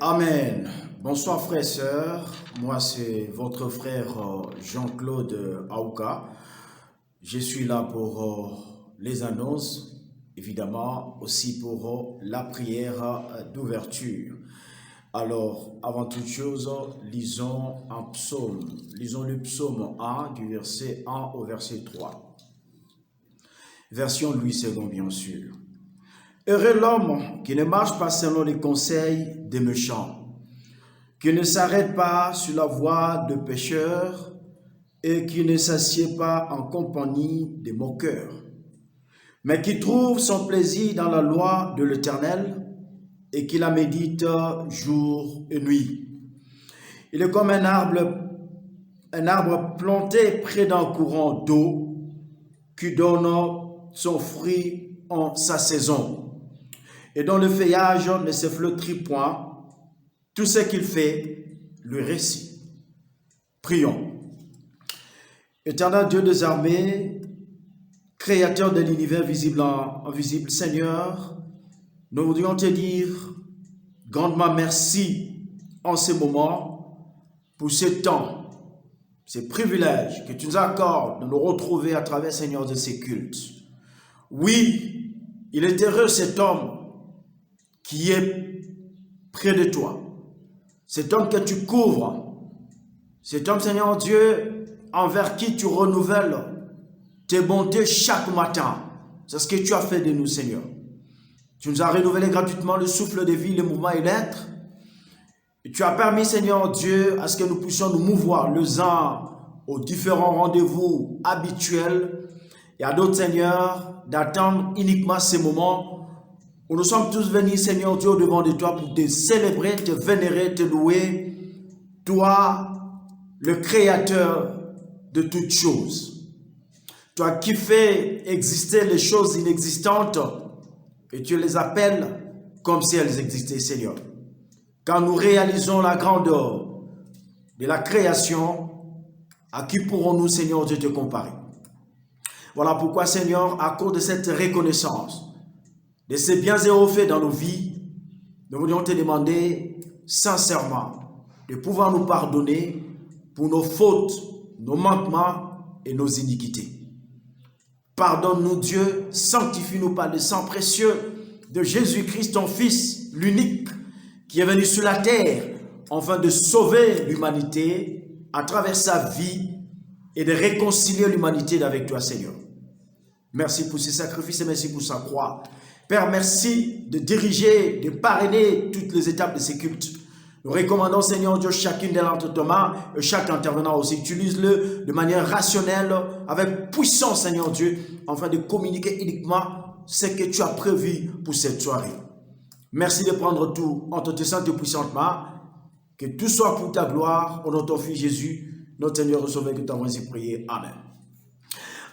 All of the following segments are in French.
Amen. Bonsoir frères et sœurs. Moi c'est votre frère Jean-Claude Aouka. Je suis là pour les annonces, évidemment aussi pour la prière d'ouverture. Alors, avant toute chose, lisons un psaume. Lisons le psaume 1 du verset 1 au verset 3. Version Louis II, bien sûr. Heureux l'homme qui ne marche pas selon les conseils des méchants, qui ne s'arrête pas sur la voie de pécheurs et qui ne s'assied pas en compagnie des moqueurs, mais qui trouve son plaisir dans la loi de l'Éternel et qui la médite jour et nuit. Il est comme un arbre planté près d'un courant d'eau qui donne son fruit en sa saison et dont le feuillage ne se flétrit point. Tout ce qu'il fait lui réussit. Prions. Éternel Dieu des armées, créateur de l'univers visible et invisible, Seigneur, nous voudrions te dire grandement merci en ce moment pour ce temps, ce privilège que tu nous accordes de nous retrouver à travers, Seigneur, de ces cultes. Oui, il est heureux cet homme qui est près de toi, cet homme que tu couvres, cet homme, Seigneur Dieu, envers qui tu renouvelles tes bontés chaque matin. C'est ce que tu as fait de nous, Seigneur. Tu nous as renouvelé gratuitement le souffle de vie, le mouvement et l'être. Et tu as permis, Seigneur Dieu, à ce que nous puissions nous mouvoir les uns aux différents rendez-vous habituels et à d'autres, Seigneur, d'attendre uniquement ces moments où nous sommes tous venus, Seigneur Dieu, devant de toi pour te célébrer, te vénérer, te louer. Toi, le Créateur de toutes choses. Toi qui fais exister les choses inexistantes et tu les appelles comme si elles existaient, Seigneur. Quand nous réalisons la grandeur de la création, à qui pourrons-nous, Seigneur Dieu, te comparer? Voilà pourquoi, Seigneur, à cause de cette reconnaissance, de ces biens et hauts faits dans nos vies, nous voudrions te demander sincèrement de pouvoir nous pardonner pour nos fautes, nos manquements et nos iniquités. Pardonne-nous, Dieu, sanctifie-nous par le sang précieux de Jésus-Christ, ton Fils, l'unique, qui est venu sur la terre afin de sauver l'humanité à travers sa vie et de réconcilier l'humanité avec toi, Seigneur. Merci pour ce sacrifice et merci pour sa croix. Père, merci de diriger, de parrainer toutes les étapes de ces cultes. Nous recommandons, Seigneur Dieu, chacune des langues de main, et chaque intervenant aussi, utilise-le de manière rationnelle, avec puissance, Seigneur Dieu, afin de communiquer uniquement ce que tu as prévu pour cette soirée. Merci de prendre tout entre tes saintes et puissantes mains, que tout soit pour ta gloire, au nom de ton Fils Jésus, notre Seigneur et Sauveur, que tu as ainsi prié. Amen.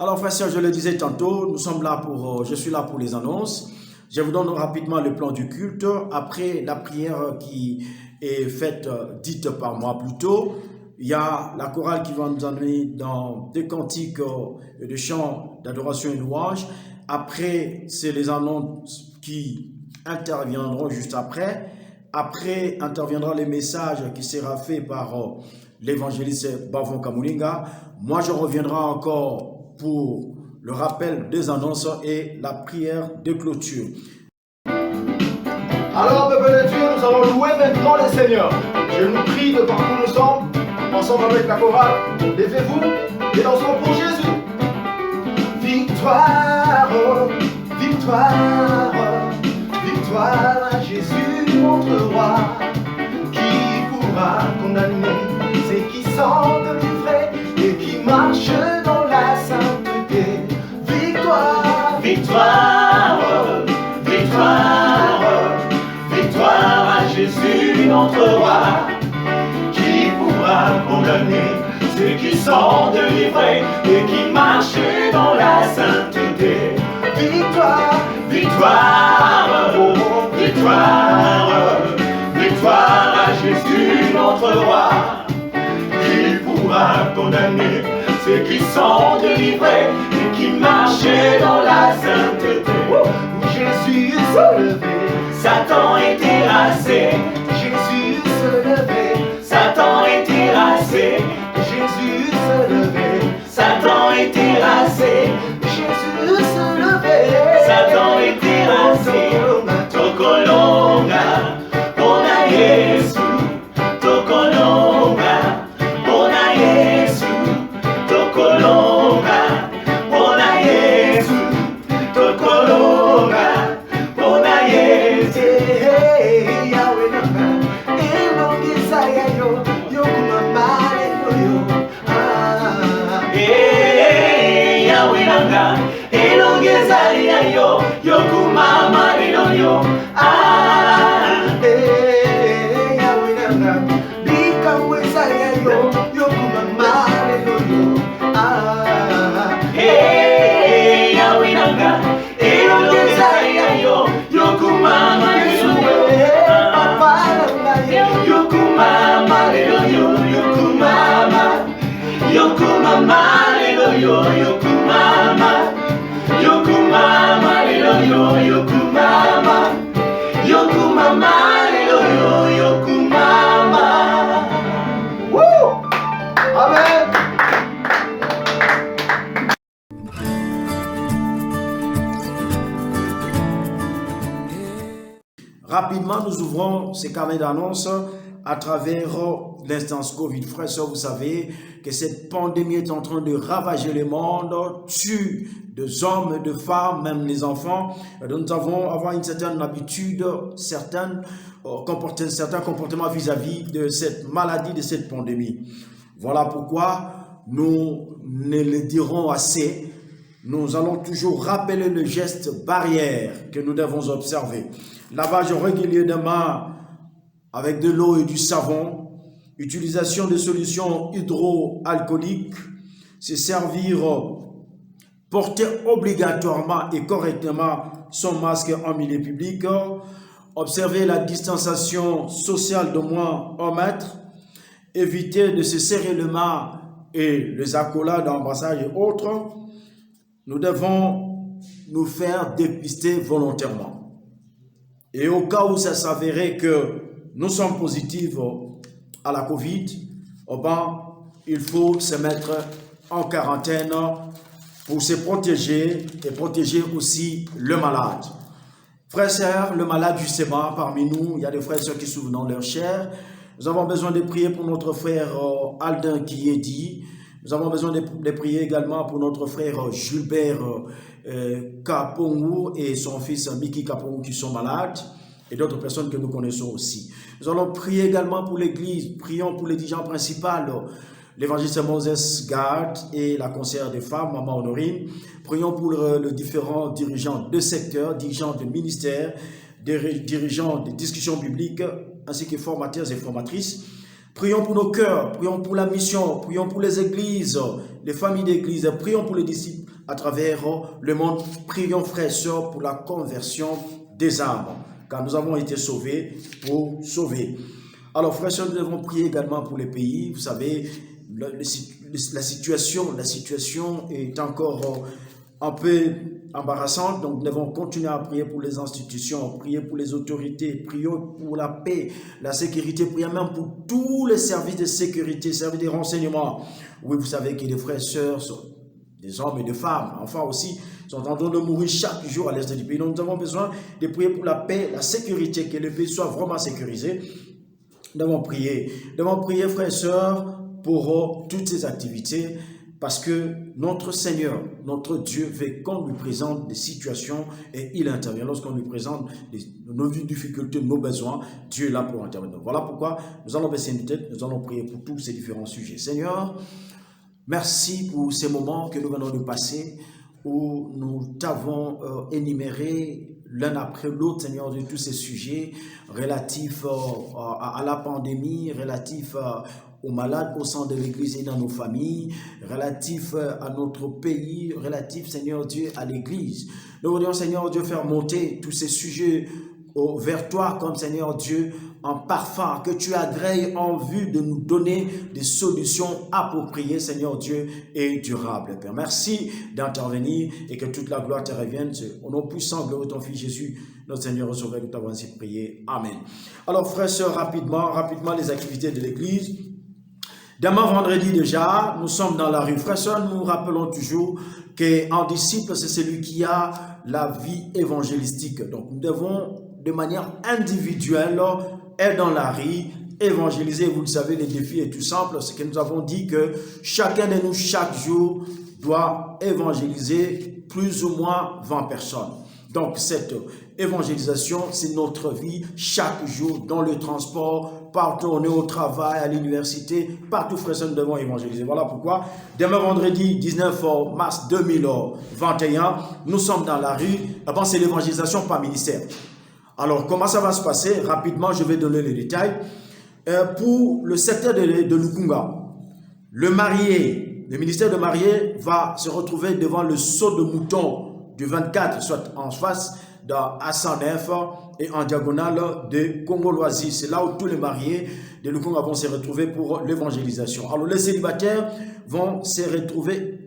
Alors, frères et sœurs, je le disais tantôt, je suis là pour les annonces. Je vous donne rapidement le plan du culte. Après la prière qui est faite, dite par moi plutôt, il y a la chorale qui va nous amener dans des cantiques et des chants d'adoration et louange. Après, c'est les annonces qui interviendront juste après. Après, interviendra les messages qui sera fait par l'évangéliste Bavon Kamulinga. Moi, je reviendrai encore pour le rappel des annonces et la prière de clôture. Alors, peuple de Dieu, nous allons louer maintenant le Seigneur. Je nous prie de partout où nous sommes, ensemble avec la chorale, levez-vous et dansons pour Jésus. Victoire, victoire, victoire à Jésus, notre roi, qui pourra condamner ceux qui sont délivrés et qui marchent dans la sainteté. Victoire, victoire, victoire, victoire à Jésus, notre roi, qui pourra condamner ceux qui sont délivrés et qui marchent dans la sainteté. Victoire, victoire, victoire, victoire à Jésus, notre roi, qui pourra condamner ceux qui sont délivrés et qui marchent dans la sainteté. Jésus se levait, Satan est terrassé, Jésus se levait, Satan est terrassé, Jésus se levait, Satan est terrassé, Jésus se levait, Satan est terrassé. Tokolonga, bona Yesu, Tokolonga, bona Yesu, Tokolonga, bona Yesu, Tokolonga, bona Yesu. Yahweh nanga, elongisa yayo, yokumamale yoyo. Yahweh nanga, elongeza yayo, yokumama lelo. Yahweh nanga, bikaweza yayo, yokumamale yoyo. Yahweh nanga, elongeza yayo, yokumama lelo. Yokumama lelo, yokumama, yokumama lelo, yokumama, yokumama lelo, yokumama, yokumama lelo, yokumama. Woo! Amen. Rapidement, nous ouvrons ces carnets d'annonces à travers l'instance Covid. Frères et sœurs, vous savez que cette pandémie est en train de ravager le monde, tue des hommes, de femmes, même les enfants. Donc, nous devons avoir une certaine habitude, certains comportements vis-à-vis de cette maladie, de cette pandémie. Voilà pourquoi nous ne le dirons assez. Nous allons toujours rappeler le geste barrière que nous devons observer. Lavage régulier de mains avec de l'eau et du savon, utilisation de solutions hydroalcooliques, se servir, porter obligatoirement et correctement son masque en milieu public, observer la distanciation sociale d'au moins 1 mètre, éviter de se serrer les mains et les accolades, embrassages et autres. Nous devons nous faire dépister volontairement. Et au cas où ça s'avérait que nous sommes positifs à la Covid, il faut se mettre en quarantaine pour se protéger et protéger aussi le malade. Frères et sœurs, le malade justement parmi nous, il y a des frères et sœurs qui souffrent dans leur chair. Nous avons besoin de prier pour notre frère Aldin qui est dit. Nous avons besoin de prier également pour notre frère Gilbert Kapongou et son fils Miki Kapongou qui sont malades et d'autres personnes que nous connaissons aussi. Nous allons prier également pour l'église. Prions pour les dirigeants principaux, l'évangéliste Moses Gard et la conseillère des femmes, Maman Honorine. Prions pour les différents dirigeants de secteur, dirigeants de ministères, dirigeants de discussions bibliques, ainsi que formateurs et formatrices. Prions pour nos cœurs, prions pour la mission, prions pour les églises, les familles d'église, prions pour les disciples à travers le monde. Prions, frères et sœurs, pour la conversion des âmes, car nous avons été sauvés pour sauver. Alors, frères et sœurs, nous devons prier également pour les pays. Vous savez, la situation est encore un peu embarrassante, donc nous devons continuer à prier pour les institutions, prier pour les autorités, prier pour la paix, la sécurité, prier même pour tous les services de sécurité, services de renseignement. Oui, vous savez que les frères et sœurs, des hommes et des femmes, enfants aussi, sont en train de mourir chaque jour à l'est du pays. Donc nous avons besoin de prier pour la paix, la sécurité, que le pays soit vraiment sécurisé. Nous devons prier, frères et sœurs, pour toutes ces activités, parce que notre Seigneur, notre Dieu, veut qu'on lui présente des situations et il intervient. Lorsqu'on lui présente nos difficultés, nos besoins, Dieu est là pour intervenir. Voilà pourquoi nous allons baisser une tête, nous allons prier pour tous ces différents sujets. Seigneur, merci pour ces moments que nous venons de passer, où nous t'avons énuméré l'un après l'autre, Seigneur, de tous ces sujets relatifs à la pandémie, relatifs aux malades au sein de l'Église et dans nos familles, relatifs à notre pays, relatifs, Seigneur Dieu, à l'Église. Nous voudrions, Seigneur Dieu, faire monter tous ces sujets vers toi comme Seigneur Dieu en parfum, que tu agrées en vue de nous donner des solutions appropriées, Seigneur Dieu, et durables, Père. Merci d'intervenir et que toute la gloire te revienne. Au nom puissant, gloire de ton Fils Jésus, notre Seigneur et Sauveur, nous t'avons ainsi prié. Amen. Alors, frères et sœurs, rapidement, les activités de l'Église. Demain, vendredi déjà, nous sommes dans la rue. Frères et sœurs, nous rappelons toujours qu'un disciple, c'est celui qui a la vie évangélistique. Donc, nous devons, de manière individuelle, être dans la rue, évangéliser. Vous le savez, le défi est tout simple. C'est que nous avons dit que chacun de nous, chaque jour, doit évangéliser plus ou moins 20 personnes. Donc, cette évangélisation, c'est notre vie chaque jour, dans le transport, partout, on est au travail, à l'université, partout, frères et sœurs, nous devons évangéliser. Voilà pourquoi, demain vendredi 19 mars 2021, nous sommes dans la rue. Avant, c'est l'évangélisation par ministère. Alors, comment ça va se passer? Rapidement, je vais donner les détails. Pour le secteur de Lukunga, le ministère de marié va se retrouver devant le saut de mouton du 24, soit en face à 109 et en diagonale de Congo-Loisy. C'est là où tous les mariés de Lukunga vont se retrouver pour l'évangélisation. Alors, les célibataires vont se retrouver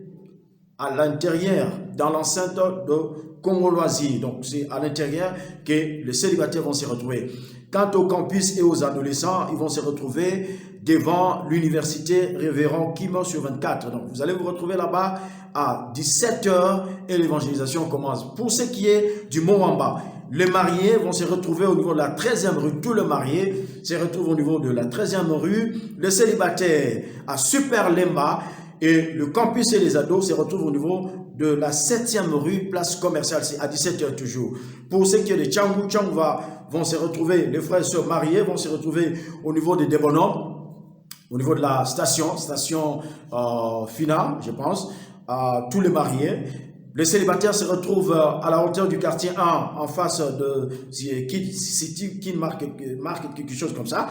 à l'intérieur, dans l'enceinte de Congo-Loisy. Donc, c'est à l'intérieur que les célibataires vont se retrouver. Quant au campus et aux adolescents, ils vont se retrouver devant l'université Révérend Kim sur 24. Donc, vous allez vous retrouver là-bas à 17 h et l'évangélisation commence. Pour ce qui est du Moamba, les mariés vont se retrouver au niveau de la 13e rue. Tous les mariés se retrouvent au niveau de la 13e rue. Les célibataires à Super Lemba. Et le campus et les ados se retrouvent au niveau de la 7e rue, place commerciale, c'est à 17 h toujours. Pour ceux qui est de Tchangou, vont se retrouver, les frères et sœurs mariés vont se retrouver au niveau des Débonons, au niveau de la station finale, je pense, tous les mariés. Les célibataires se retrouvent à la hauteur du quartier 1, en face de qui marque quelque chose comme ça.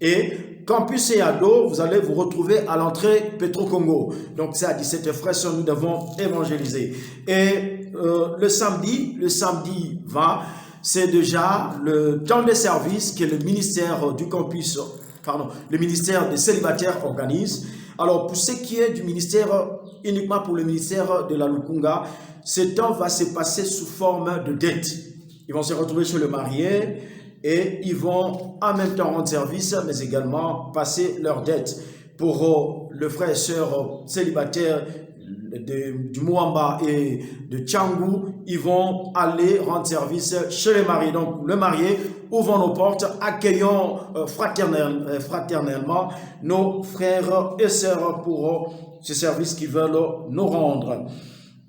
Et campus et ado, vous allez vous retrouver à l'entrée Petro-Congo. Donc c'est à 17 h, frères, nous devons évangéliser. Et le samedi 20, c'est déjà le temps de service que le ministère du campus, le ministère des célibataires organise. Alors pour ce qui est du ministère, uniquement pour le ministère de la Lukunga, ce temps va se passer sous forme de dette. Ils vont se retrouver chez le marié et ils vont en même temps rendre service, mais également passer leurs dettes. Pour le frère et sœur célibataires du Mouamba et de Tchangou, ils vont aller rendre service chez les mariés. Donc, le marié, ouvrons nos portes, accueillons fraternellement nos frères et sœurs pour ce service qu'ils veulent nous rendre.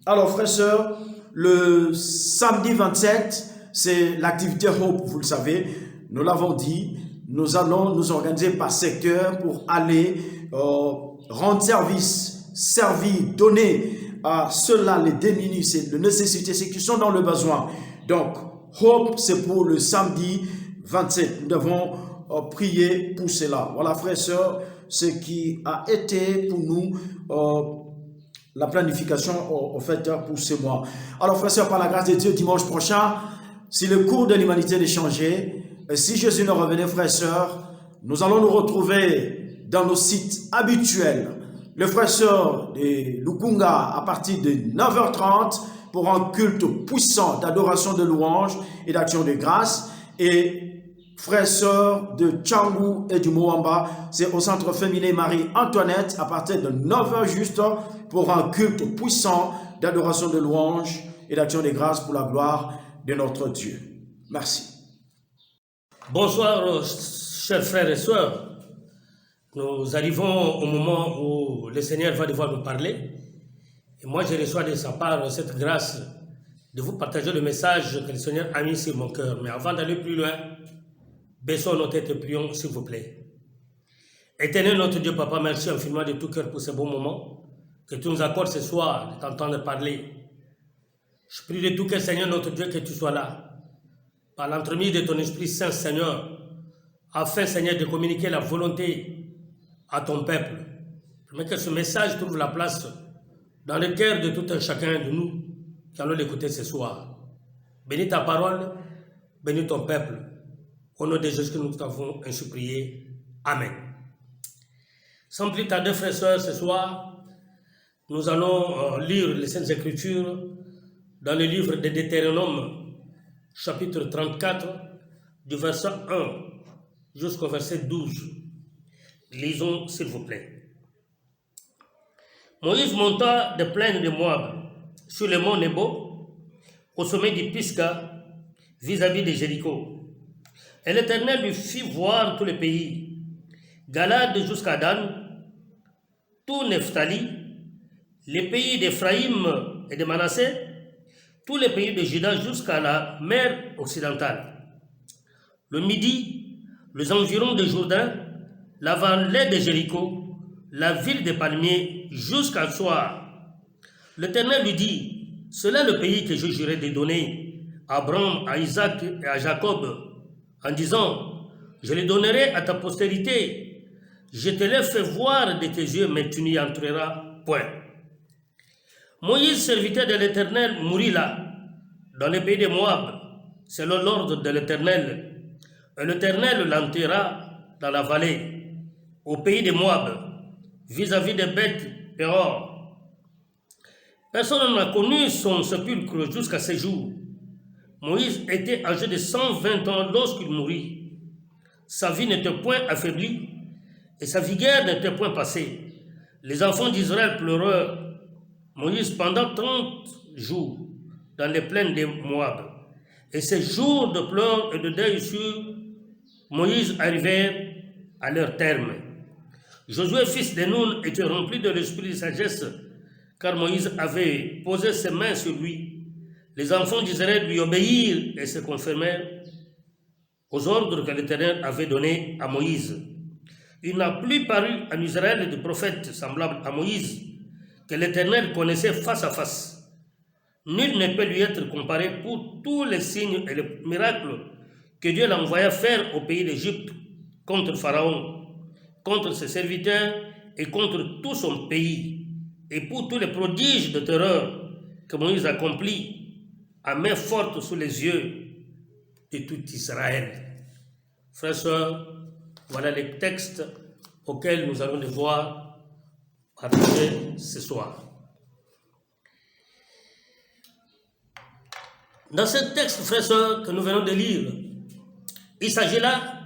Alors, frères et sœurs, le samedi 27, c'est l'activité Hope, vous le savez, nous l'avons dit, nous allons nous organiser par secteur pour aller rendre service, servir, donner à ceux-là les démunis, les nécessités, ceux qui sont dans le besoin. Donc, Hope, c'est pour le samedi 27. Nous devons prier pour cela. Voilà, frères et sœurs, ce qui a été pour nous la planification au fait pour ce mois. Alors, frères et sœurs, par la grâce de Dieu, dimanche prochain, si le cours de l'humanité est changé, et si Jésus nous revenait, frères et sœurs, nous allons nous retrouver dans nos sites habituels. Le frère et sœurs de Lukunga à partir de 9 h 30 pour un culte puissant d'adoration, de louange et d'action de grâce. Et frères et sœurs de Tchangou et du Moamba, c'est au centre féminin Marie-Antoinette à partir de 9 h juste pour un culte puissant d'adoration, de louange et d'action de grâce pour la gloire de notre Dieu. Merci. Bonsoir, chers frères et sœurs. Nous arrivons au moment où le Seigneur va devoir nous parler. Et moi, je reçois de sa part cette grâce de vous partager le message que le Seigneur a mis sur mon cœur. Mais avant d'aller plus loin, baissons nos têtes et prions, s'il vous plaît. Éternel notre Dieu, Papa, merci infiniment de tout cœur pour ce bon moment que tu nous accordes ce soir de t'entendre parler. Je prie de tout cœur, Seigneur notre Dieu, que tu sois là, par l'entremise de ton Esprit Saint, Seigneur, afin, Seigneur, de communiquer la volonté à ton peuple. Permets que ce message trouve la place dans le cœur de tout un chacun de nous qui allons l'écouter ce soir. Bénis ta parole, bénis ton peuple. Au nom de Jésus que nous t'avons ainsi prié. Amen. Sans plus tarder, frères et sœurs, ce soir, nous allons lire les Saintes Écritures dans le livre de Deutéronome, chapitre 34, du verset 1 jusqu'au verset 12. Lisons, s'il vous plaît. Moïse monta des plaines de Moab sur le mont Nebo, au sommet du Pisga, vis-à-vis de Jéricho. Et l'Éternel lui fit voir tout le pays, Galade jusqu'à Dan, tout Nephtali, les pays d'Éphraïm et de Manassé, tous les pays de Juda jusqu'à la mer occidentale, le Midi, les environs de Jourdain, la vallée de Jéricho, la ville des palmiers, jusqu'à Soar. L'Éternel lui dit, cela est le pays que je jurais de donner à Abraham, à Isaac et à Jacob, en disant, je les donnerai à ta postérité, je te les fais voir de tes yeux, mais tu n'y entreras point. Moïse, serviteur de l'Éternel, mourut là, dans le pays de Moab, selon l'ordre de l'Éternel. Et l'Éternel l'enterra dans la vallée, au pays de Moab, vis-à-vis de Beth-Péor. Personne n'a connu son sépulcre jusqu'à ce jour. Moïse était âgé de 120 ans lorsqu'il mourut. Sa vie n'était point affaiblie et sa vigueur n'était point passée. Les enfants d'Israël pleurèrent Moïse pendant 30 jours dans les plaines de Moab. Et ces jours de pleurs et de deuil sur Moïse arrivèrent à leur terme. Josué, fils de Nun, était rempli de l'esprit de sagesse, car Moïse avait posé ses mains sur lui. Les enfants d'Israël lui obéirent et se conformèrent aux ordres que l'Éternel avait donnés à Moïse. Il n'a plus paru en Israël de prophète semblable à Moïse, que l'Éternel connaissait face à face. Nul ne peut lui être comparé pour tous les signes et les miracles que Dieu l'envoya faire au pays d'Égypte contre Pharaon, contre ses serviteurs et contre tout son pays, et pour tous les prodiges de terreur que Moïse accomplit à main forte sous les yeux de tout Israël. Frères et sœurs, voilà les textes auxquels nous allons devoir partager ce soir. Dans ce texte, frères et sœurs, que nous venons de lire, il s'agit là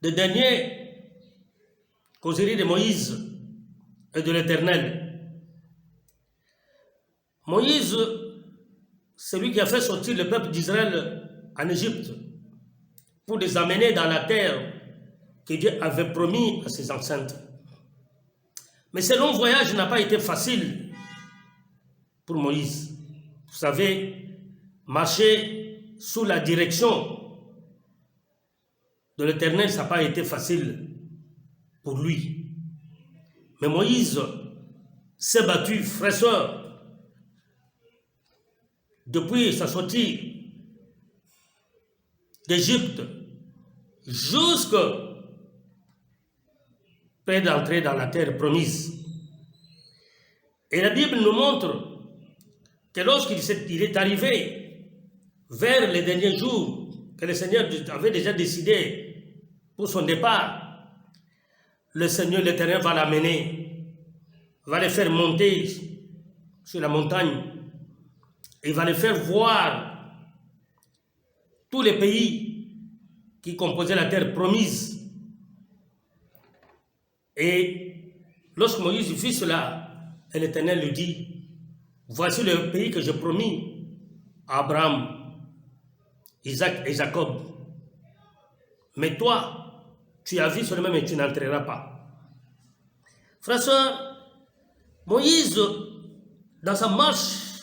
de dernier causerie de Moïse et de l'Éternel. Moïse, celui qui a fait sortir le peuple d'Israël en Égypte pour les amener dans la terre que Dieu avait promis à ses ancêtres. Mais ce long voyage n'a pas été facile pour Moïse. Vous savez, marcher sous la direction de l'Éternel, ça n'a pas été facile pour lui. Mais Moïse s'est battu, frères et sœurs, depuis sa sortie d'Égypte jusqu'à près d'entrer dans la terre promise. Et la Bible nous montre que lorsqu'il est arrivé vers les derniers jours que le Seigneur avait déjà décidé pour son départ, le Seigneur, l'Éternel, va l'amener, va le faire monter sur la montagne et va le faire voir tous les pays qui composaient la terre promise. Et lorsque Moïse fit cela, l'Éternel lui dit, voici le pays que j'ai promis à Abraham, Isaac et Jacob. Mais toi, tu as vu seulement, mais tu n'entreras pas. Frères et sœurs, Moïse, dans sa marche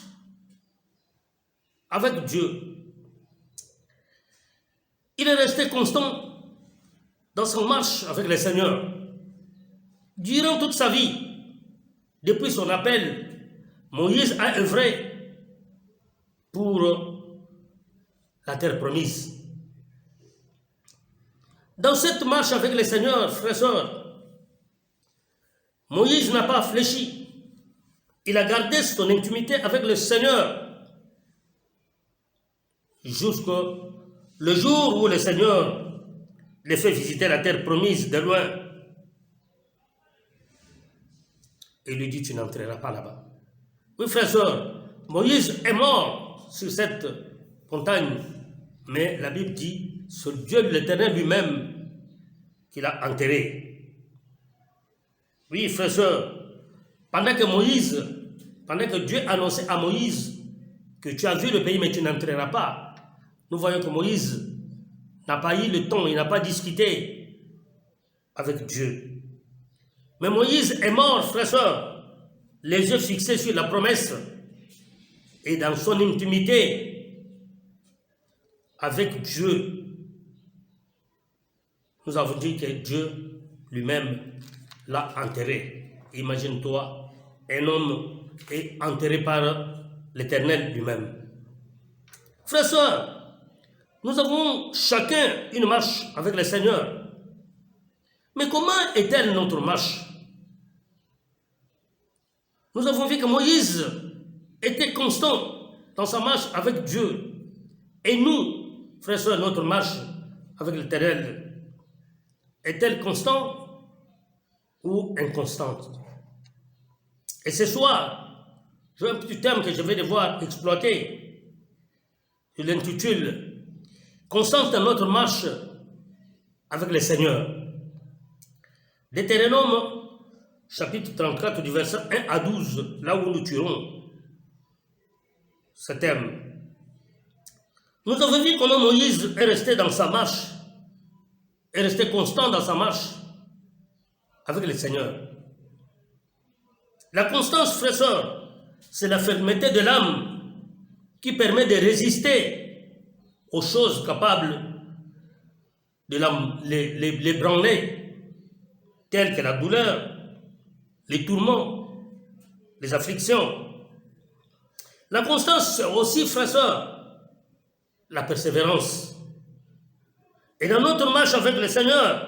avec Dieu, il est resté constant dans sa marche avec le Seigneur. Durant toute sa vie, depuis son appel, Moïse a œuvré pour la terre promise. Dans cette marche avec le Seigneur, frères et sœurs, Moïse n'a pas fléchi. Il a gardé son intimité avec le Seigneur. jusqu'au le jour où le Seigneur les fait visiter la terre promise de loin. Et lui dit, tu n'entreras pas là-bas. Oui, frères et sœurs, Moïse est mort sur cette montagne, mais la Bible dit, c'est Dieu de l'Éternel lui-même qui l'a enterré. Oui, frères et sœurs, pendant que Dieu annonçait à Moïse que tu as vu le pays, mais tu n'entreras pas, nous voyons que Moïse n'a pas eu le temps, il n'a pas discuté avec Dieu. Mais Moïse est mort, frères et sœurs, les yeux fixés sur la promesse et dans son intimité avec Dieu. Nous avons dit que Dieu lui-même l'a enterré. Imagine-toi, un homme est enterré par l'Éternel lui-même. Frères et sœurs, nous avons chacun une marche avec le Seigneur. Mais comment est-elle notre marche? Nous avons vu que Moïse était constant dans sa marche avec Dieu. Et nous, frères et sœurs, notre marche avec l'Éternel est-elle constante ou inconstante? Et ce soir, j'ai un petit thème que je vais devoir exploiter. Je l'intitule « Constante dans notre marche avec le Seigneur ». Deutéronome, chapitre 34, du verset 1 à 12, là où nous tirons ce thème. Nous avons vu comment Moïse est resté dans sa marche, est resté constant dans sa marche avec le Seigneur. La constance, frères et sœurs, c'est la fermeté de l'âme qui permet de résister aux choses capables de l'ébranler, telles que la douleur, les tourments, les afflictions. La constance, c'est aussi, frères et sœurs, la persévérance. Et dans notre marche avec le Seigneur,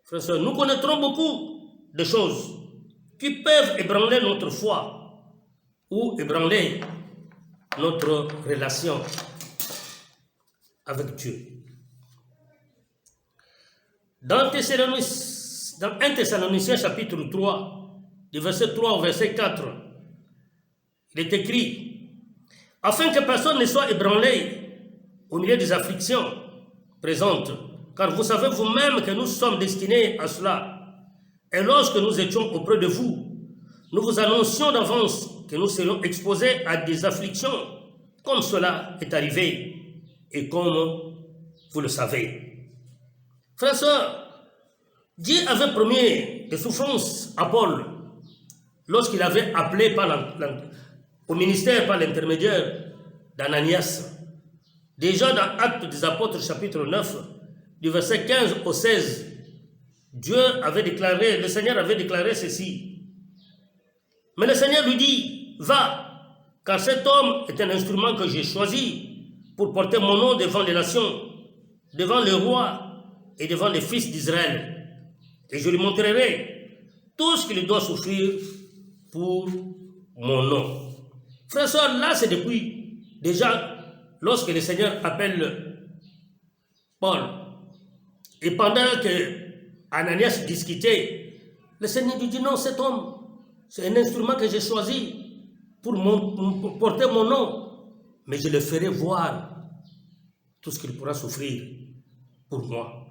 frères et sœurs, nous connaîtrons beaucoup de choses qui peuvent ébranler notre foi ou ébranler notre relation avec Dieu. Dans 1 Thessaloniciens chapitre 3, du verset 3 au verset 4, il est écrit « Afin que personne ne soit ébranlé au milieu des afflictions présentes, car vous savez vous-même que nous sommes destinés à cela. Et lorsque nous étions auprès de vous, nous vous annoncions d'avance que nous serions exposés à des afflictions, comme cela est arrivé, et comme vous le savez. » Frères et sœurs, Dieu avait promis des souffrances à Paul lorsqu'il avait appelé au ministère par l'intermédiaire d'Ananias. Déjà dans Actes des Apôtres chapitre 9, du verset 15 au 16, le Seigneur avait déclaré ceci. Mais le Seigneur lui dit, va, car cet homme est un instrument que j'ai choisi pour porter mon nom devant les nations, devant le roi et devant les fils d'Israël. Et je lui montrerai tout ce qu'il doit souffrir pour mon nom. Frères et sœurs, là c'est depuis déjà lorsque le Seigneur appelle Paul. Et pendant que Ananias discutait, le Seigneur lui dit non, cet homme, c'est un instrument que j'ai choisi pour porter mon nom, mais je le ferai voir tout ce qu'il pourra souffrir pour moi.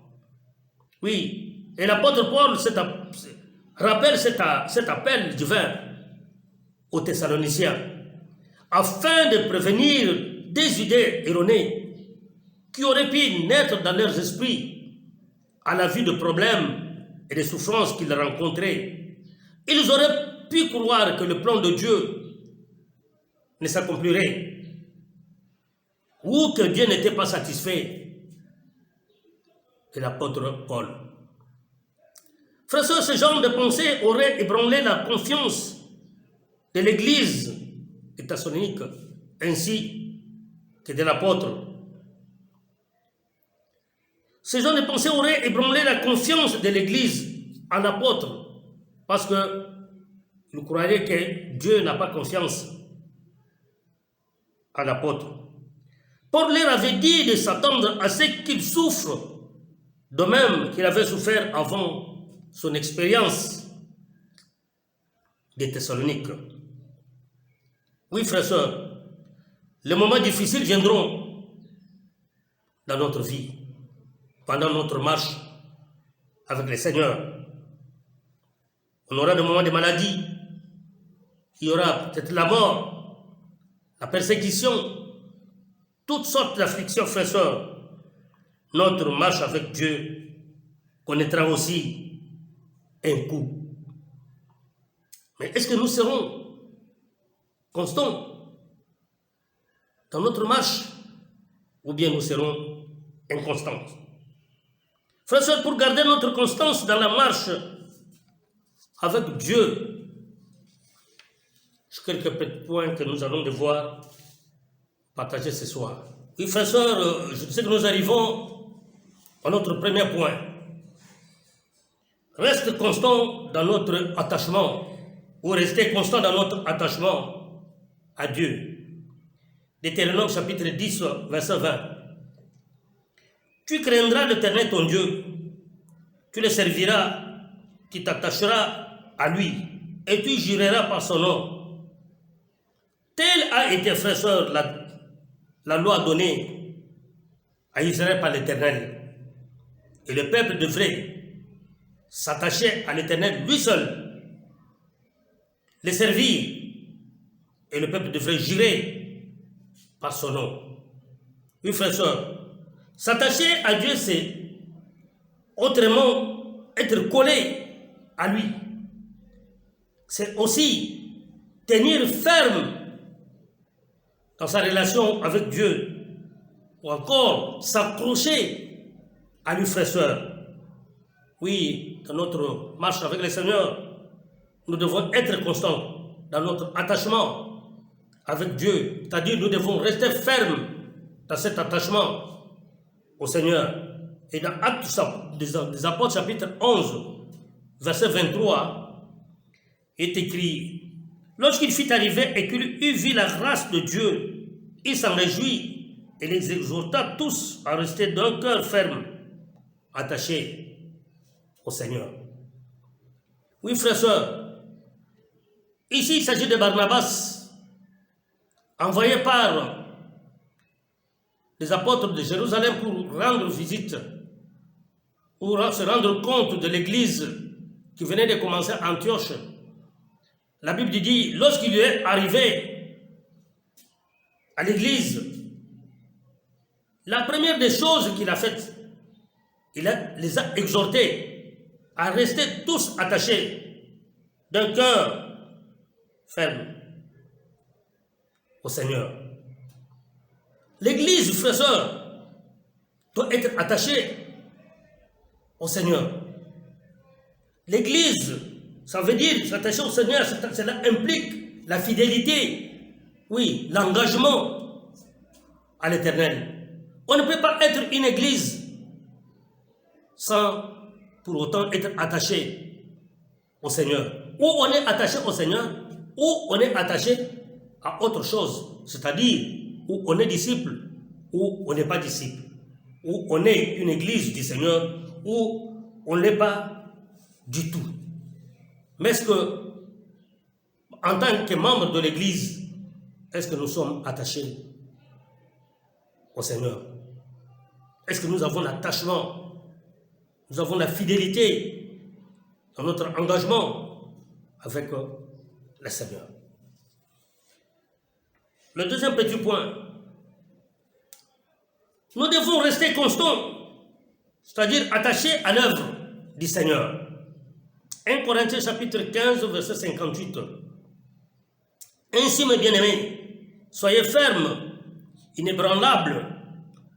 Oui, et l'apôtre Paul rappelle cet appel divin aux Thessaloniciens afin de prévenir des idées erronées qui auraient pu naître dans leurs esprits à la vue de problèmes et de souffrances qu'ils rencontraient. Ils auraient pu croire que le plan de Dieu ne s'accomplirait ou que Dieu n'était pas satisfait de l'apôtre Paul. Frères et sœurs, ce genre de pensée aurait ébranlé la confiance de l'Église thessalonique ainsi que de l'apôtre. Ce genre de pensée aurait ébranlé la confiance de l'Église en l'apôtre parce que nous croyons que Dieu n'a pas confiance à l'apôtre. Paul leur avait dit de s'attendre à ce qu'il souffre, de même qu'il avait souffert avant son expérience des Thessaloniques. Oui, frères et sœurs, les moments difficiles viendront dans notre vie, pendant notre marche avec le Seigneur. On aura des moments de maladie, il y aura peut-être la mort, la persécution, toutes sortes d'afflictions, frères et sœurs. Notre marche avec Dieu connaîtra aussi un coup. Mais est-ce que nous serons constants dans notre marche ou bien nous serons inconstants? Frères et sœurs, pour garder notre constance dans la marche avec Dieu, quelques petits points que nous allons devoir partager ce soir. Oui, frères et sœurs, je sais que nous arrivons à notre premier point. Reste constant dans notre attachement, ou restez constant dans notre attachement à Dieu. Deutéronome chapitre 10, verset 20. Tu craindras l'Éternel ton Dieu, tu le serviras, tu t'attacheras à lui, et tu jureras par son nom. Telle a été, frères et sœurs, la loi donnée à Israël par l'Éternel. Et le peuple devrait s'attacher à l'Éternel lui seul, le servir, et le peuple devrait jurer par son nom. Oui, frères et sœurs, s'attacher à Dieu, c'est autrement être collé à lui. C'est aussi tenir ferme dans sa relation avec Dieu, ou encore s'accrocher à lui, frères et sœurs. Oui, dans notre marche avec le Seigneur, nous devons être constants dans notre attachement avec Dieu, c'est-à-dire nous devons rester fermes dans cet attachement au Seigneur. Et dans Actes des Apôtres, chapitre 11, verset 23, est écrit: lorsqu'il fut arrivé et qu'il eut vu la grâce de Dieu, il s'en réjouit et les exhorta tous à rester d'un cœur ferme, attachés au Seigneur. Oui, frères et sœurs, ici il s'agit de Barnabas, envoyé par les apôtres de Jérusalem pour rendre visite, pour se rendre compte de l'église qui venait de commencer à Antioche. La Bible dit, lorsqu'il est arrivé à l'église, la première des choses qu'il a faites, les a exhortés à rester tous attachés d'un cœur ferme au Seigneur. L'église, frères et sœurs, doit être attachée au Seigneur. L'église, ça veut dire s'attacher au Seigneur, cela implique la fidélité, oui, l'engagement à l'Éternel. On ne peut pas être une église sans pour autant être attaché au Seigneur. Ou on est attaché au Seigneur, ou on est attaché à autre chose, c'est-à-dire où on est disciple, ou on n'est pas disciple, ou on est une église du Seigneur, ou on ne l'est pas du tout. Mais est-ce que, en tant que membre de l'église, est-ce que nous sommes attachés au Seigneur? Est-ce que nous avons l'attachement, nous avons la fidélité dans notre engagement avec le Seigneur? Le deuxième petit point, nous devons rester constants, c'est-à-dire attachés à l'œuvre du Seigneur. 1 Corinthiens chapitre 15, verset 58. Ainsi, mes bien-aimés, soyez fermes, inébranlables,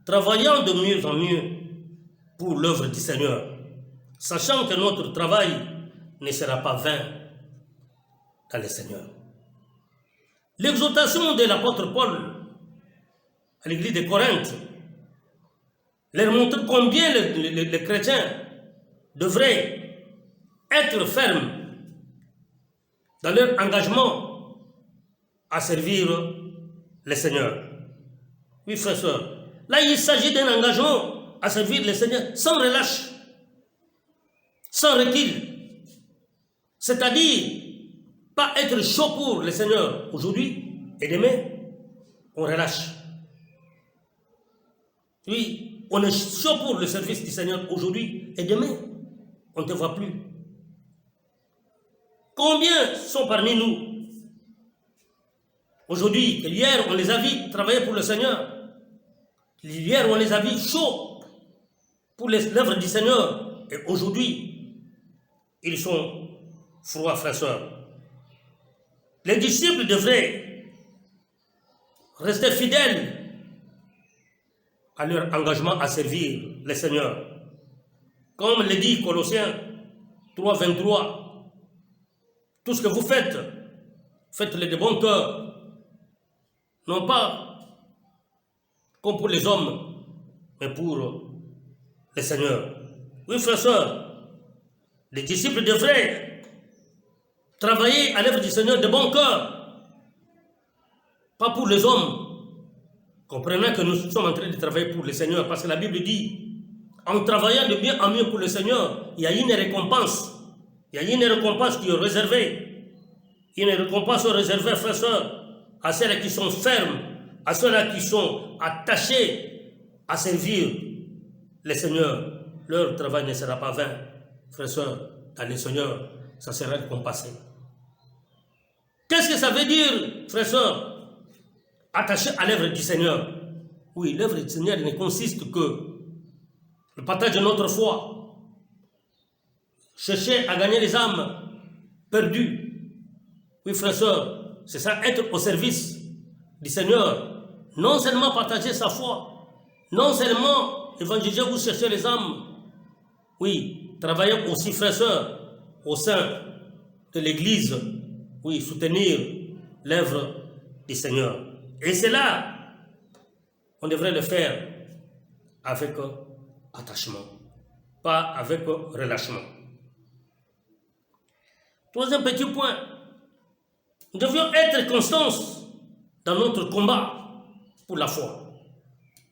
travaillant de mieux en mieux pour l'œuvre du Seigneur, sachant que notre travail ne sera pas vain dans le Seigneur. L'exhortation de l'apôtre Paul à l'église de Corinthe leur montre combien les chrétiens devraient être fermes dans leur engagement à servir le Seigneur. Oui, frères et sœurs. Là, il s'agit d'un engagement à servir le Seigneur sans relâche, sans recul. C'est-à-dire, pas être chaud pour le Seigneur aujourd'hui et demain, on relâche. Oui, on est chaud pour le service du Seigneur aujourd'hui et demain, on ne te voit plus. Combien sont parmi nous aujourd'hui, que hier on les a vus travailler pour le Seigneur, hier on les a vus chauds pour l'œuvre du Seigneur, et aujourd'hui ils sont froids, frères et sœurs. Les disciples devraient rester fidèles à leur engagement à servir le Seigneur. Comme le dit Colossiens 3, 23, tout ce que vous faites, faites-le de bon cœur, non pas comme pour les hommes, mais pour le Seigneur. Oui, frères et sœurs, les disciples devraient travailler à l'œuvre du Seigneur de bon cœur, pas pour les hommes, comprenant que nous sommes en train de travailler pour le Seigneur, parce que la Bible dit, en travaillant de mieux en mieux pour le Seigneur, il y a une récompense. Il y a une récompense qui est réservée. Une récompense réservée, frères et sœurs, à ceux qui sont fermes, à ceux-là qui sont attachés à servir le Seigneur. Leur travail ne sera pas vain, frères et sœurs, dans le Seigneur, ça sera récompensé. Qu'est-ce que ça veut dire, frères et sœurs? Attaché à l'œuvre du Seigneur. Oui, l'œuvre du Seigneur ne consiste que le partage de notre foi, chercher à gagner les âmes perdues. Oui, frères et sœurs, c'est ça, être au service du Seigneur. Non seulement partager sa foi, non seulement évangéliser ou chercher les âmes. Oui, travailler aussi, frères et sœurs, au sein de l'Église. Oui, soutenir l'œuvre du Seigneur. Et c'est là, on devrait le faire avec attachement, pas avec relâchement. Troisième petit point, nous devions être constants dans notre combat pour la foi.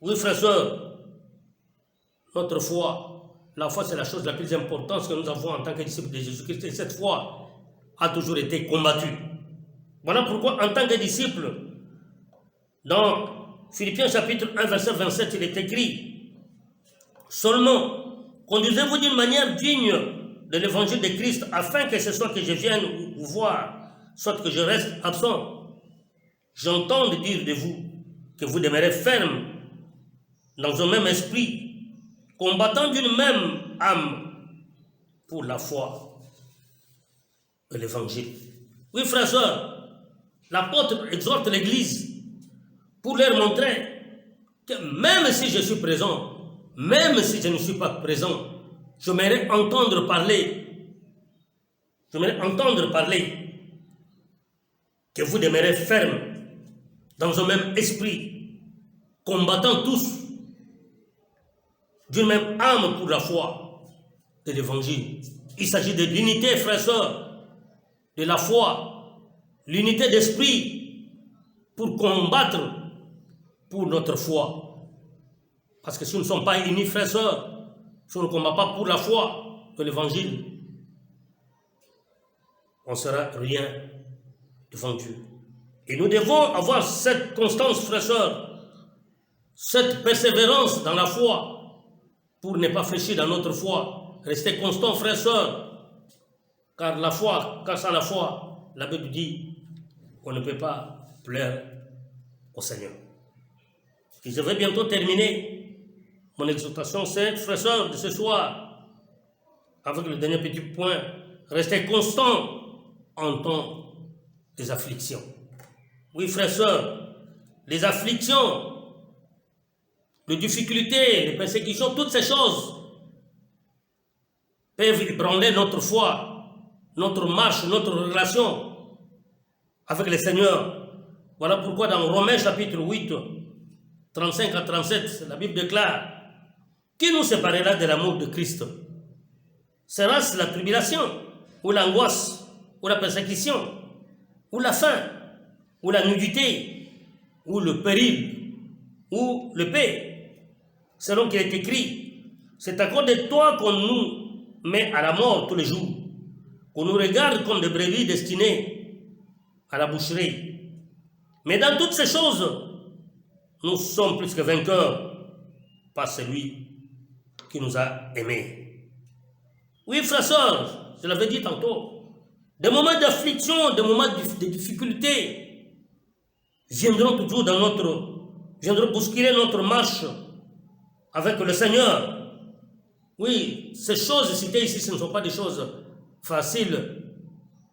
Oui, frères et sœurs, notre foi, la foi c'est la chose la plus importante que nous avons en tant que disciples de Jésus-Christ, et cette foi a toujours été combattue. Voilà pourquoi en tant que disciples, dans Philippiens chapitre 1 verset 27, il est écrit, seulement conduisez-vous d'une manière digne de l'évangile de Christ, afin que ce soit que je vienne vous voir, soit que je reste absent. J'entends dire de vous que vous demeurez ferme dans un même esprit, combattant d'une même âme pour la foi de l'évangile. Oui, frères et sœurs, l'apôtre exhorte l'Église pour leur montrer que même si je suis présent, même si je ne suis pas présent, j'aimerais entendre parler. J'aimerais entendre parler que vous demeurez ferme dans un même esprit, combattant tous d'une même âme pour la foi de l'évangile. Il s'agit de l'unité, frères et sœurs, de la foi, l'unité d'esprit pour combattre pour notre foi. Parce que si nous ne sommes pas unis, frères et sœurs, si on ne combat pas pour la foi de l'évangile, on ne sera rien devant Dieu. Et nous devons avoir cette constance, frères et sœurs, cette persévérance dans la foi pour ne pas fléchir dans notre foi. Rester constant, frères et sœurs, car la foi, car sans la foi, la Bible dit qu'on ne peut pas plaire au Seigneur. Et je vais bientôt terminer mon exhortation, c'est, frères et sœurs, de ce soir, avec le dernier petit point, rester constant en temps des afflictions. Oui, frères et sœurs, les afflictions, les difficultés, les persécutions, toutes ces choses peuvent ébranler notre foi, notre marche, notre relation avec le Seigneur. Voilà pourquoi dans Romains chapitre 8, 35 à 37, la Bible déclare: qui nous séparera de l'amour de Christ? Sera-ce la tribulation, ou l'angoisse, ou la persécution, ou la faim, ou la nudité, ou le péril, ou le paix, selon qu'il est écrit. C'est à cause de toi qu'on nous met à la mort tous les jours, qu'on nous regarde comme des brebis destinées à la boucherie. Mais dans toutes ces choses, nous sommes plus que vainqueurs par celui qui nous a aimés. Oui, frères et sœurs, je l'avais dit tantôt, des moments d'affliction, des moments de difficulté viendront toujours viendront bousculer notre marche avec le Seigneur. Oui, ces choses citées ici, ce ne sont pas des choses faciles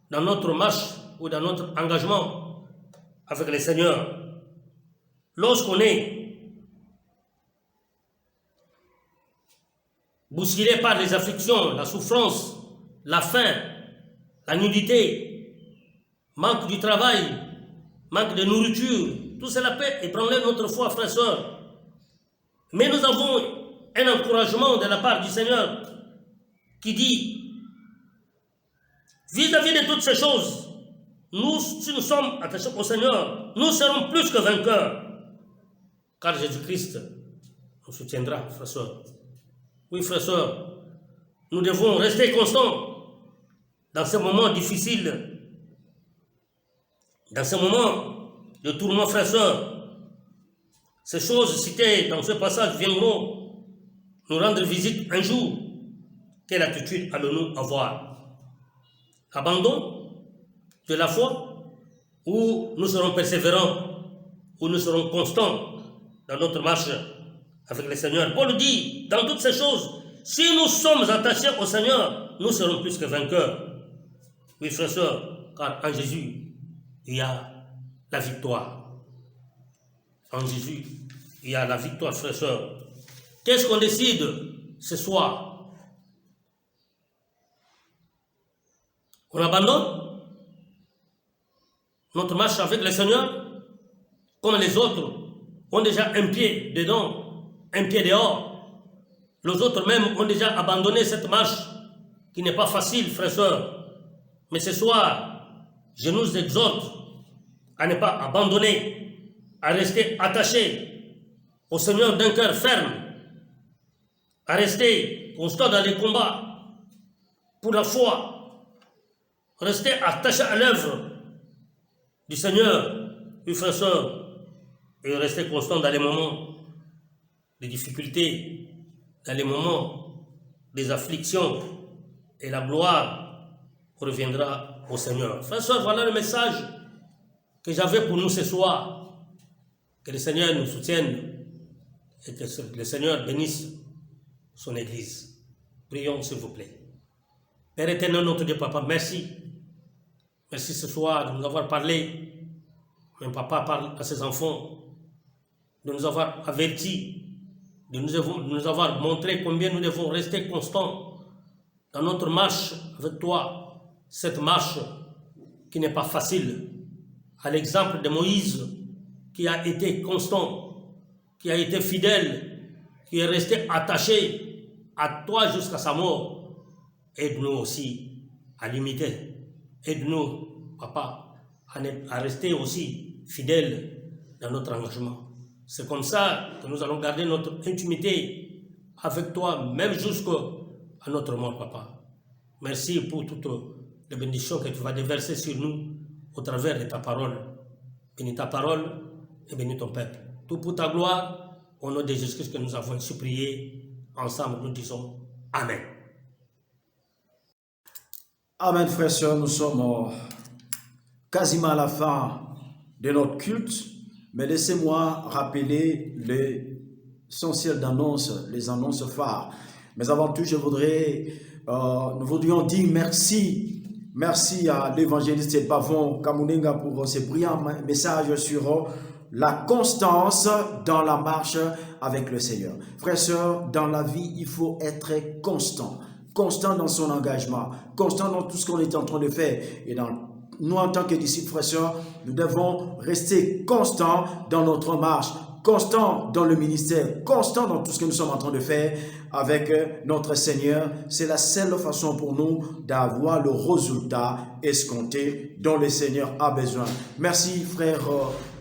dans notre marche ou dans notre engagement avec le Seigneur. Lorsqu'on est bousculé par les afflictions, la souffrance, la faim, la nudité, manque du travail, manque de nourriture, tout cela peut ébranler notre foi, frères et sœurs. Mais nous avons un encouragement de la part du Seigneur qui dit, vis-à-vis de toutes ces choses, nous, si nous sommes attachés au Seigneur, nous serons plus que vainqueurs, car Jésus-Christ nous soutiendra, frères et sœurs. Oui, frères et sœurs, nous devons rester constants dans ces moments difficiles, dans ces moments de tourment, frères et sœurs. Ces choses citées dans ce passage viendront nous rendre visite un jour. Quelle attitude allons-nous avoir? Abandon de la foi, ou nous serons persévérants, ou nous serons constants dans notre marche avec le Seigneur? Paul dit, dans toutes ces choses, si nous sommes attachés au Seigneur, nous serons plus que vainqueurs. Oui, frères et sœurs, car en Jésus, il y a la victoire. En Jésus, il y a la victoire, frères et sœurs. Qu'est-ce qu'on décide ce soir? On abandonne notre marche avec le Seigneur, comme les autres ont déjà un pied dedans, un pied dehors. Les autres même ont déjà abandonné cette marche qui n'est pas facile, frères et sœurs. Mais ce soir, je nous exhorte à ne pas abandonner, à rester attachés au Seigneur d'un cœur ferme, à rester constant dans les combats pour la foi, rester attaché à l'œuvre du Seigneur, oui, frères et sœurs, et rester constant dans les moments de difficultés, dans les moments des afflictions, et la gloire reviendra au Seigneur. Frères et sœurs, voilà le message que j'avais pour nous ce soir. Que le Seigneur nous soutienne et que le Seigneur bénisse son Église. Prions, s'il vous plaît. Père éternel, notre Dieu, Papa, merci. Merci ce soir de nous avoir parlé. Même Papa parle à ses enfants, de nous avoir avertis, de nous avoir montré combien nous devons rester constants dans notre marche avec toi. Cette marche qui n'est pas facile. À l'exemple de Moïse, qui a été constant, qui a été fidèle, qui est resté attaché à toi jusqu'à sa mort. Aide-nous aussi à l'imiter. Aide-nous, Papa, à rester aussi fidèles dans notre engagement. C'est comme ça que nous allons garder notre intimité avec toi, même jusqu'à notre mort, Papa. Merci pour toutes les bénédictions que tu vas déverser sur nous au travers de ta parole. Bénis ta parole et bénis ton peuple. Tout pour ta gloire, au nom de Jésus-Christ que nous avons ainsi prié. Ensemble, nous disons Amen. Amen, frères et sœurs, nous sommes quasiment à la fin de notre culte, mais laissez-moi rappeler l'essentiel d'annonces, les annonces phares. Mais avant tout, nous voudrions dire merci à l'évangéliste Bavon Kamunenga pour ses brillants messages sur la constance dans la marche avec le Seigneur. Frères et sœurs, dans la vie, il faut être constant. Constant dans son engagement, constant dans tout ce qu'on est en train de faire. Et nous, en tant que disciples, frères et sœurs, nous devons rester constants dans notre marche, constants dans le ministère, constants dans tout ce que nous sommes en train de faire avec notre Seigneur. C'est la seule façon pour nous d'avoir le résultat escompté dont le Seigneur a besoin. Merci, frère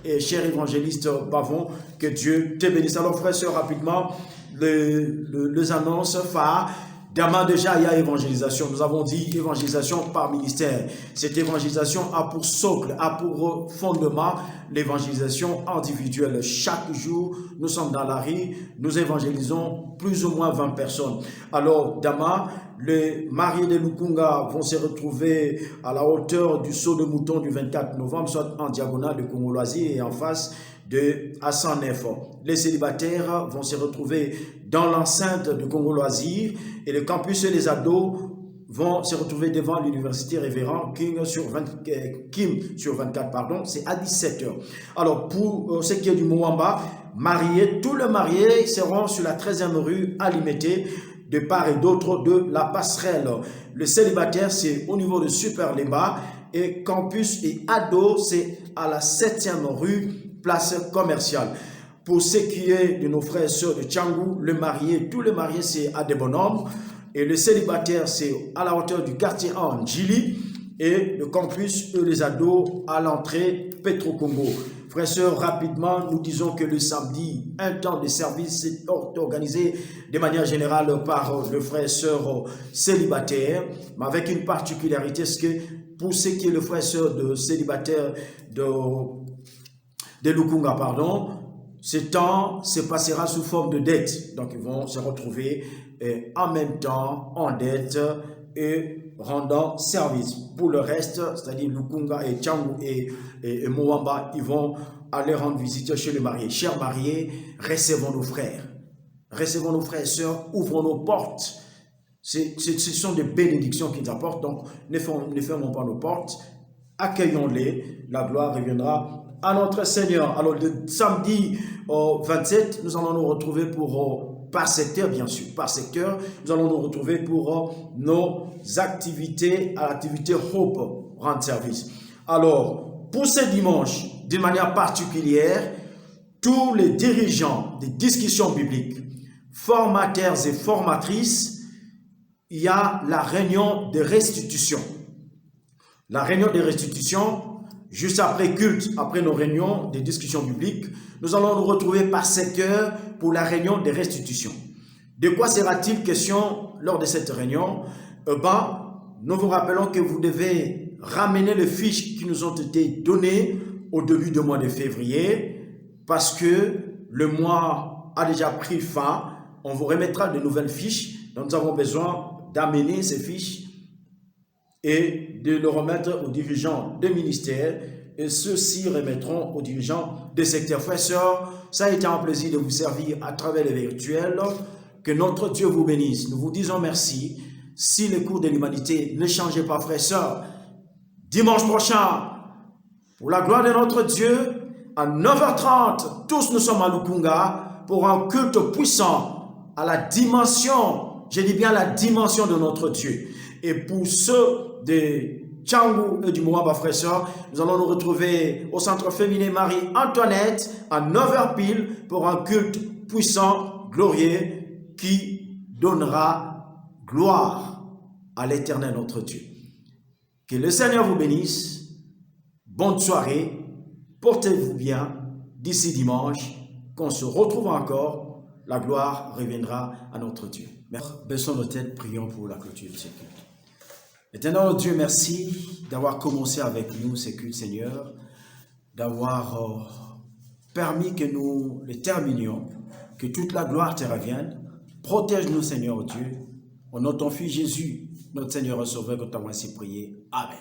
et cher évangéliste Bavon, que Dieu te bénisse. Alors frères et sœurs, rapidement, les annonces phares. Demain déjà, il y a évangélisation. Nous avons dit évangélisation par ministère. Cette évangélisation a pour socle, a pour fondement l'évangélisation individuelle. Chaque jour, nous sommes dans la rue, nous évangélisons plus ou moins 20 personnes. Alors, demain, les mariés de Lukunga vont se retrouver à la hauteur du saut de mouton du 24 novembre, soit en diagonale de Congo Loisir et en face de Assanef. Les célibataires vont se retrouver dans l'enceinte de Congo Loisir et le campus et les ados vont se retrouver devant l'université Révérend Kim sur 24, pardon, c'est à 17h. Alors pour ce qui est du Mouamba, tous les mariés seront sur la 13e rue à Limité, de part et d'autre de la passerelle. Le célibataire, c'est au niveau de Super Lemba et campus et ados, c'est à la 7e rue, place commerciale. Pour ce qui est de nos frères et sœurs de Tchangou, tous les mariés, c'est à des bonhommes. Et le célibataire, c'est à la hauteur du quartier en Djili. Et le campus, les ados, à l'entrée Petro-Congo. Frères et sœurs, rapidement, nous disons que le samedi, un temps de service est organisé de manière générale par le frère et sœur célibataire, mais avec une particularité, c'est que pour ce qui est le frère et sœur de célibataire de Lukunga, pardon, ce temps se passera sous forme de dette. Donc, ils vont se retrouver en même temps en dette et rendant service. Pour le reste, c'est-à-dire Lukunga et Tchangou et Mouamba, ils vont aller rendre visite chez les mariés. Chers mariés, recevons nos frères. Recevons nos frères et sœurs, ouvrons nos portes. Ce sont des bénédictions qu'ils apportent, donc ne fermons pas nos portes. Accueillons-les, la gloire reviendra à notre Seigneur. Alors le samedi 27, nous allons nous retrouver par secteur, bien sûr, par secteur, nous allons nous retrouver pour nos activités, à l'activité Hope, rendre service. Alors, pour ce dimanche, d'une manière particulière, tous les dirigeants des discussions bibliques, formateurs et formatrices, il y a la réunion de restitution. La réunion de restitution, juste après culte, après nos réunions des discussions bibliques, nous allons nous retrouver par secteur pour la réunion des restitutions. De quoi sera-t-il question lors de cette réunion? Nous vous rappelons que vous devez ramener les fiches qui nous ont été données au début du mois de février, parce que le mois a déjà pris fin. On vous remettra de nouvelles fiches. Donc nous avons besoin d'amener ces fiches et de le remettre aux dirigeants des ministères, et ceux-ci remettront aux dirigeants des secteurs. Frères et sœurs, ça a été un plaisir de vous servir à travers les virtuels. Que notre Dieu vous bénisse. Nous vous disons merci. Si le cours de l'humanité ne changeait pas, frères et sœurs, dimanche prochain, pour la gloire de notre Dieu, à 9h30, tous nous sommes à Lukunga pour un culte puissant à la dimension, je dis bien la dimension de notre Dieu. Et pour ceux de Tchangou et du Mouamba, frères et sœurs, nous allons nous retrouver au centre féminin Marie-Antoinette à 9h pile pour un culte puissant, glorieux, qui donnera gloire à l'Éternel notre Dieu. Que le Seigneur vous bénisse. Bonne soirée. Portez-vous bien. D'ici dimanche, qu'on se retrouve encore, la gloire reviendra à notre Dieu. Baissons nos têtes, prions pour la clôture de ce culte. Éternel Dieu, merci d'avoir commencé avec nous ce culte, Seigneur, d'avoir permis que nous les terminions, que toute la gloire te revienne. Protège-nous, Seigneur Dieu, au nom de ton Fils Jésus, notre Seigneur et Sauveur, que tu as ainsi prié. Amen.